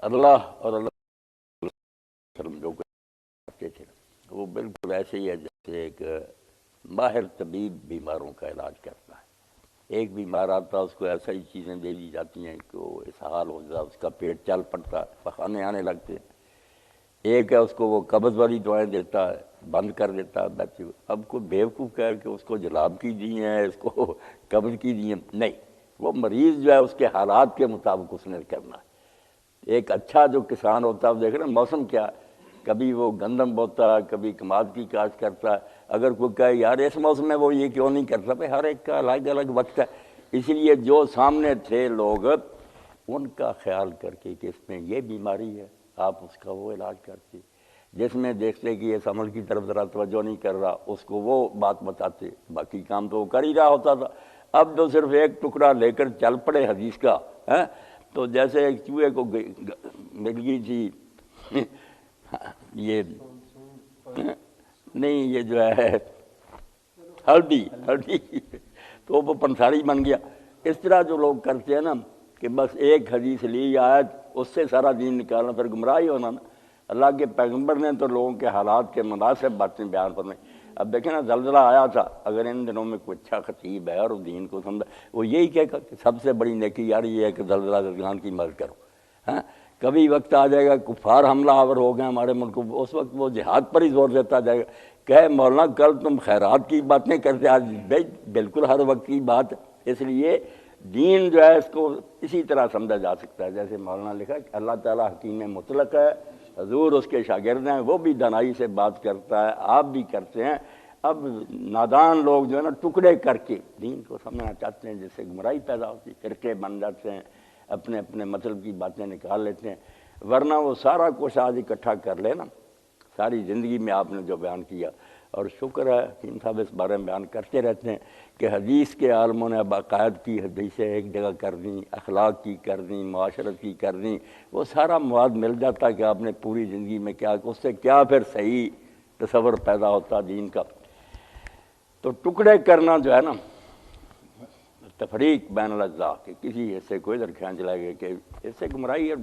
اللہ اور اللہ جو کرتے تھے وہ بالکل ایسے ہی ہے جیسے ایک ماہر طبیب بیماروں کا علاج کرتا ہے. ایک بیمار آتا ہے اس کو ایسا ہی چیزیں دے دی جاتی ہیں کہ وہ اسہال ہو جاتا ہے، اس کا پیٹ چل پڑتا ہے، پخانے آنے لگتے ہیں. ایک ہے اس کو وہ قبض والی دعائیں دیتا ہے، بند کر دیتا ہے بیٹھے ہوئے. اب کوئی بیوقوف کہہ کہ اس کو جلاب کی دی ہیں، اس کو قبض کی دی ہیں، نہیں، وہ مریض جو ہے اس کے حالات کے مطابق اس نے کرنا ہے. ایک اچھا جو کسان ہوتا ہے وہ دیکھ رہے ہیں موسم کیا ہے، کبھی وہ گندم بوتا ہے، کبھی کماد کی کاشت کرتا ہے. اگر کوئی کہے یار اس موسم میں وہ یہ کیوں نہیں کرتا، بھائی ہر ایک کا الگ الگ وقت ہے. اس لیے جو سامنے تھے لوگ ان کا خیال کر کے کہ اس میں یہ بیماری ہے آپ اس کا وہ علاج کرتے، جس میں دیکھتے کہ یہ عمل کی طرف ذرا توجہ نہیں کر رہا اس کو وہ بات بتاتے، باقی کام تو وہ کر ہی رہا ہوتا تھا. اب تو صرف ایک ٹکڑا لے کر چل پڑے حدیث کا، تو جیسے ایک چوہے کو مل گئی تھی یہ نہیں یہ جو ہے ہلدی تو وہ پنساری بن گیا. اس طرح جو لوگ کرتے ہیں نا کہ بس ایک حدیث لی آیت اس سے سارا دین نکالنا، پھر گمراہ ہی ہونا نا. اللہ کے پیغمبر نے تو لوگوں کے حالات کے مناسب باتیں بیان فرمائی. اب دیکھیں نا زلزلہ آیا تھا، اگر ان دنوں میں کوئی اچھا خطیب ہے اور دین کو سمجھا وہ یہی کہے گا کہ سب سے بڑی نیکی یار یہ ہے کہ زلزلہ زلزلان کی مدد کرو. کبھی وقت آ جائے گا کفار حملہ آور ہو گئے ہمارے ملک کو، اس وقت وہ جہاد پر ہی زور دیتا جائے گا. کہ مولانا کل تم خیرات کی باتیں کرتے، آج بالکل ہر وقت کی بات. اس لیے دین جو ہے اس کو اسی طرح سمجھا جا سکتا ہے جیسے مولانا لکھا کہ اللہ تعالیٰ حکیم مطلق ہے، حضور اس کے شاگرد ہیں، وہ بھی دانائی سے بات کرتا ہے، آپ بھی کرتے ہیں. اب نادان لوگ جو ہے نا ٹکڑے کر کے دین کو سمجھنا چاہتے ہیں، جس سے گمراہی پیدا ہوتی، فرقے بن جاتے ہیں، اپنے اپنے مطلب کی باتیں نکال لیتے ہیں. ورنہ وہ سارا کچھ آج اکٹھا کر لے نا، ساری زندگی میں آپ نے جو بیان کیا، اور شکر ہے حکیم صاحب اس بارے میں بیان کرتے رہتے ہیں کہ حدیث کے عالموں نے باقاعد کی حدیثیں ایک جگہ کر دیں، اخلاق کی کر دیں، معاشرت کی کر دیں، وہ سارا مواد مل جاتا کہ آپ نے پوری زندگی میں کیا، اس سے کیا پھر صحیح تصور پیدا ہوتا دین کا. تو ٹکڑے کرنا جو ہے نا تفریق بین الاجزاء کہ کسی حصے کو ادھر کھینچ لائے گا کہ اس سے گمراہی ہے.